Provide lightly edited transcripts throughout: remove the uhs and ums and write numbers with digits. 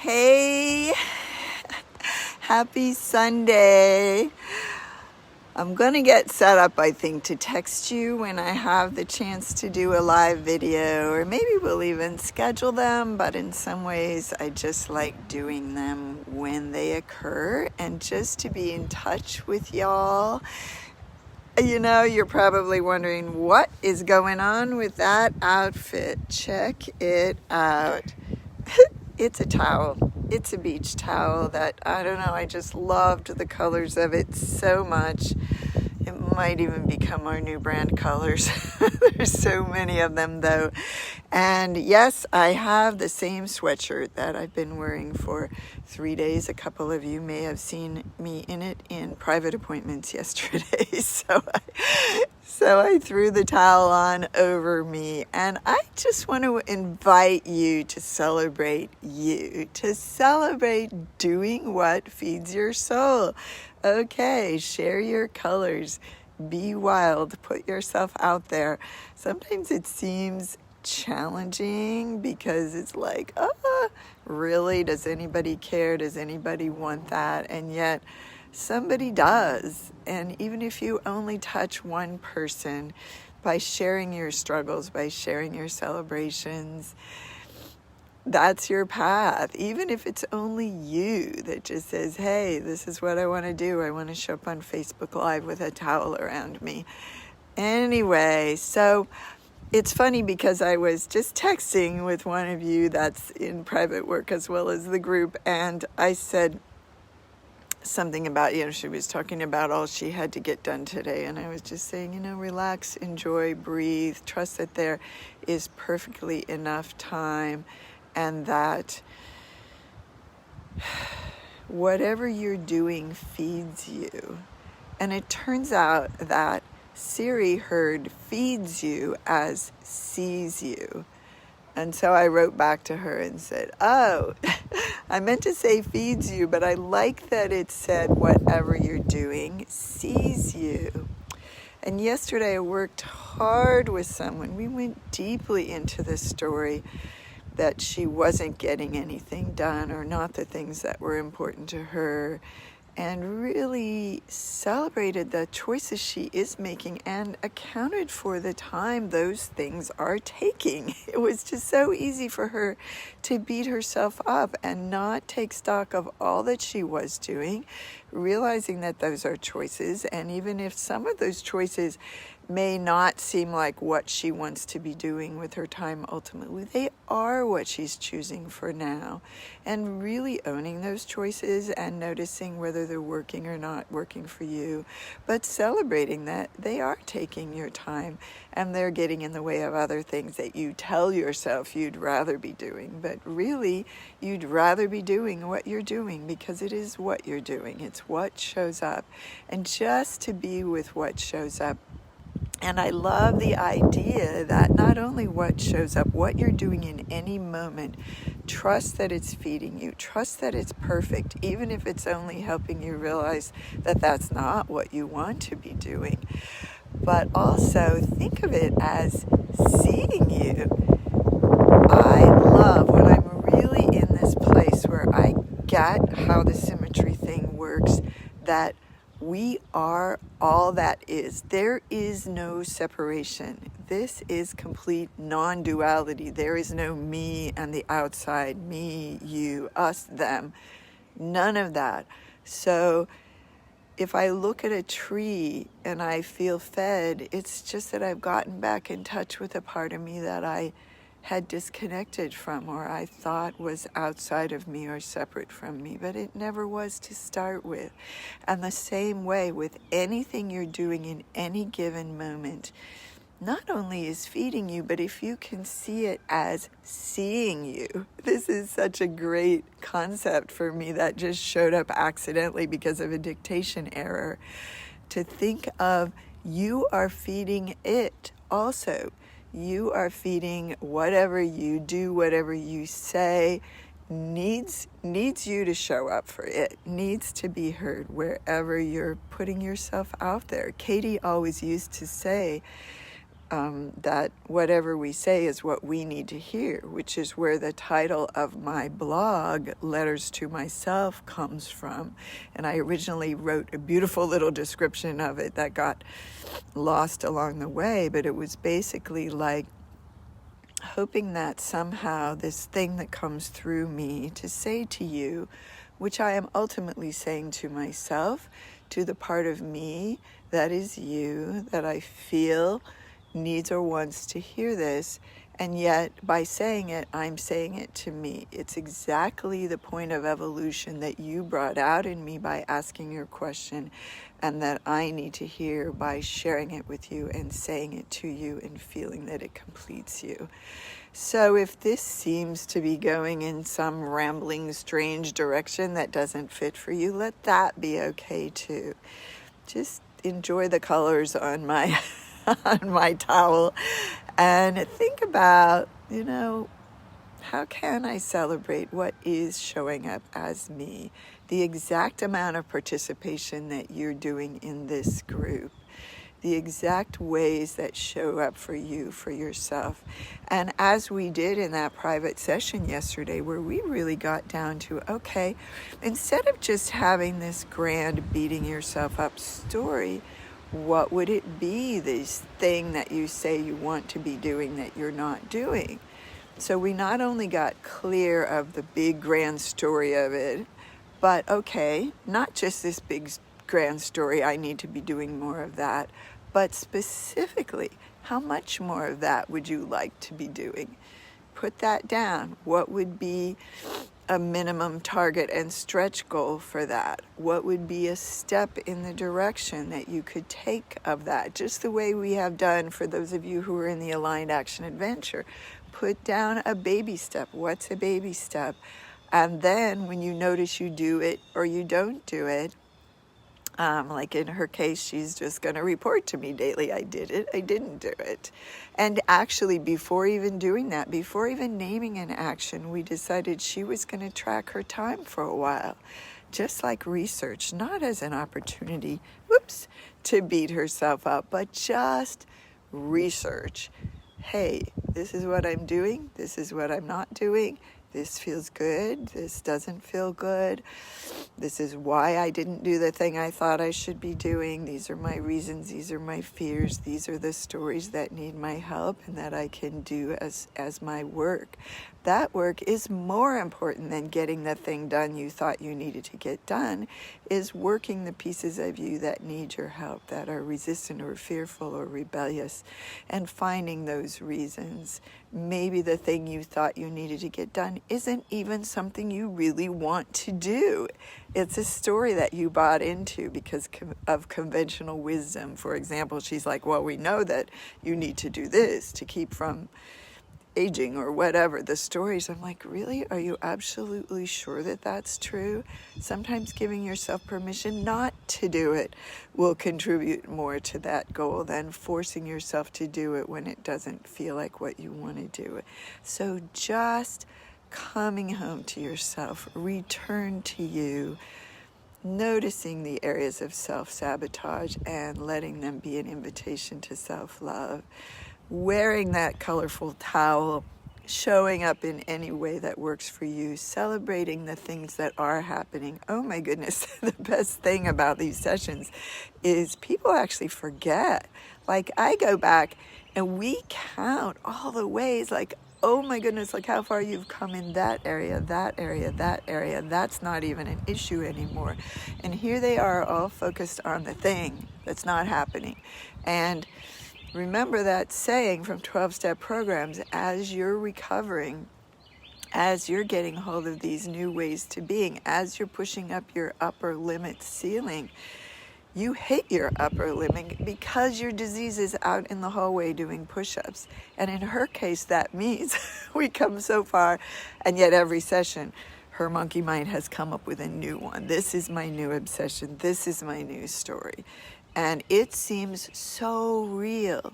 Hey, happy Sunday. I'm going to get set up, I think, to text you when I have the chance to do a live video, or maybe we'll even schedule them, but in some ways I just like doing them when they occur and just to be in touch with y'all. You know, you're probably wondering what is going on with that outfit. Check it out. It's a towel. It's a beach towel that, I don't know, I just loved the colors of it so much. It might even become our new brand colors. There's so many of them though. And yes, I have the same sweatshirt that I've been wearing for 3 days. A couple of you may have seen me in it in private appointments yesterday. So I threw the towel on over me, and I just want to invite you to celebrate doing what feeds your soul. Okay, share your colors, be wild, put yourself out there. Sometimes it seems challenging because it's like, really, does anybody care? Does anybody want that? And yet somebody does. And even if you only touch one person by sharing your struggles, by sharing your celebrations, that's your path. Even if it's only you that just says, hey, this is what I want to do. I want to show up on Facebook Live with a towel around me. Anyway, so it's funny because I was just texting with one of you that's in private work as well as the group, and I said something about, she was talking about all she had to get done today, and I was just saying, relax, enjoy, breathe, trust that there is perfectly enough time, and that whatever you're doing feeds you. And it turns out that Siri heard feeds you as sees you. And so I wrote back to her and said, oh, I meant to say feeds you, but I like that it said whatever you're doing sees you. And yesterday I worked hard with someone. We went deeply into the story that she wasn't getting anything done, or not the things that were important to her, and really celebrated the choices she is making and accounted for the time those things are taking. It was just so easy for her to beat herself up and not take stock of all that she was doing, realizing that those are choices, and even if some of those choices may not seem like what she wants to be doing with her time ultimately, they are what she's choosing for now. And really owning those choices and noticing whether they're working or not working for you, but celebrating that they are taking your time and they're getting in the way of other things that you tell yourself you'd rather be doing. But really, you'd rather be doing what you're doing because it is what you're doing. It's what shows up. And just to be with what shows up. And I love the idea that not only what shows up, what you're doing in any moment, trust that it's feeding you, trust that it's perfect, even if it's only helping you realize that that's not what you want to be doing. But also think of it as seeing you. I love when I'm really in this place where I get how the symmetry thing works, that we are all that is. There is no separation. This is complete non-duality. There is no me and the outside, me, you, us, them. None of that. So if I look at a tree and I feel fed, it's just that I've gotten back in touch with a part of me that I had disconnected from, or I thought was outside of me or separate from me, but it never was to start with. And the same way with anything you're doing in any given moment, not only is feeding you, but if you can see it as seeing you. This is such a great concept for me that just showed up accidentally because of a dictation error. To think of you are feeding it also. You are feeding whatever you do, whatever you say, needs you to show up for it, needs to be heard wherever you're putting yourself out there. Katie always used to say, that whatever we say is what we need to hear, which is where the title of my blog, Letters to Myself, comes from. And I originally wrote a beautiful little description of it that got lost along the way, but it was basically like hoping that somehow this thing that comes through me to say to you, which I am ultimately saying to myself, to the part of me that is you, that I feel needs or wants to hear this, and yet by saying it, I'm saying it to me. It's exactly the point of evolution that you brought out in me by asking your question, and that I need to hear by sharing it with you and saying it to you and feeling that it completes you. So if this seems to be going in some rambling, strange direction that doesn't fit for you, let that be okay too. Just enjoy the colors on my on my towel and think about, how can I celebrate what is showing up as me? The exact amount of participation that you're doing in this group, the exact ways that show up for you, for yourself. And as we did in that private session yesterday, where we really got down to, okay, instead of just having this grand beating yourself up story, what would it be, this thing that you say you want to be doing that you're not doing? So we not only got clear of the big grand story of it, but okay, not just this big grand story, I need to be doing more of that, but specifically, how much more of that would you like to be doing? Put that down. What would be a minimum target and stretch goal for that? What would be a step in the direction that you could take of that? Just the way we have done for those of you who are in the Aligned Action Adventure. Put down a baby step. What's a baby step? And then when you notice you do it or you don't do it, like in her case, she's just going to report to me daily, I did it, I didn't do it. And actually, before even doing that, before even naming an action, we decided she was going to track her time for a while. Just like research, not as an opportunity, to beat herself up, but just research. Hey, this is what I'm doing, this is what I'm not doing. This feels good. This doesn't feel good. This is why I didn't do the thing I thought I should be doing. These are my reasons. These are my fears. These are the stories that need my help and that I can do as my work. That work is more important than getting the thing done you thought you needed to get done, is working the pieces of you that need your help, that are resistant or fearful or rebellious, and finding those reasons. Maybe the thing you thought you needed to get done isn't even something you really want to do. It's a story that you bought into because of conventional wisdom. For example, she's like, well, we know that you need to do this to keep from aging or whatever. The stories, I'm like, really? Are you absolutely sure that that's true? Sometimes giving yourself permission not to do it will contribute more to that goal than forcing yourself to do it when it doesn't feel like what you want to do. So just coming home to yourself, return to you, noticing the areas of self-sabotage and letting them be an invitation to self-love. Wearing that colorful towel, showing up in any way that works for you, celebrating the things that are happening. Oh my goodness, the best thing about these sessions is people actually forget. Like, I go back and we count all the ways, like, oh my goodness, look how far you've come in that area, that area, that area. That's not even an issue anymore. And here they are all focused on the thing that's not happening. And remember that saying from 12-step programs, as you're recovering, as you're getting hold of these new ways to being, as you're pushing up your upper limit ceiling, you hit your upper limit because your disease is out in the hallway doing push-ups. And in her case, that means we come so far, and yet every session, her monkey mind has come up with a new one. This is my new obsession. This is my new story. And it seems so real.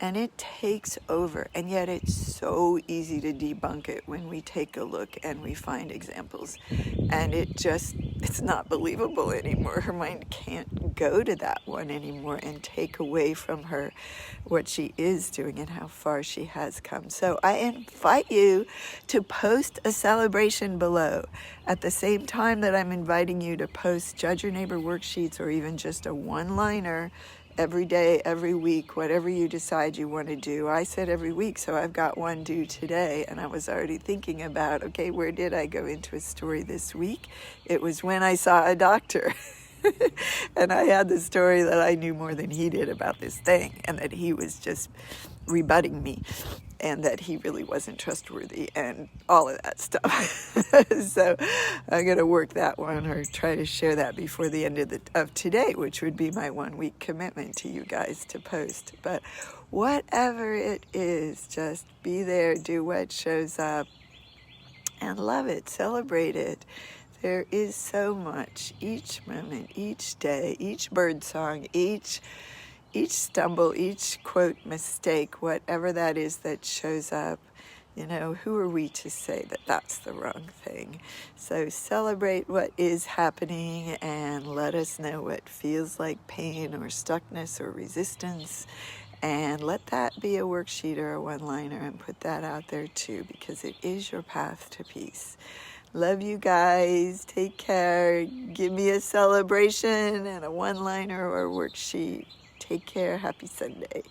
and it takes over. And yet it's so easy to debunk it when we take a look and we find examples. And it's not believable anymore. Her mind can't go to that one anymore and take away from her what she is doing and how far she has come. So I invite you to post a celebration below at the same time that I'm inviting you to post Judge Your Neighbor worksheets, or even just a one-liner every day, every week, whatever you decide you want to do. I said every week, so I've got one due today, and I was already thinking about, okay, where did I go into a story this week? It was when I saw a doctor. And I had the story that I knew more than he did about this thing, and that he was just rebutting me, and that he really wasn't trustworthy, and all of that stuff. So I'm going to work that one, or try to share that before the end of today, which would be my 1 week commitment to you guys to post. But whatever it is, just be there, do what shows up, and love it, celebrate it. There is so much, each moment, each day, each bird song, each stumble, each quote mistake, whatever that is that shows up. Who are we to say that that's the wrong thing? So celebrate what is happening, and let us know what feels like pain or stuckness or resistance. And let that be a worksheet or a one-liner, and put that out there too, because it is your path to peace. Love you guys. Take care. Give me a celebration and a one-liner or a worksheet. Take care. Happy Sunday.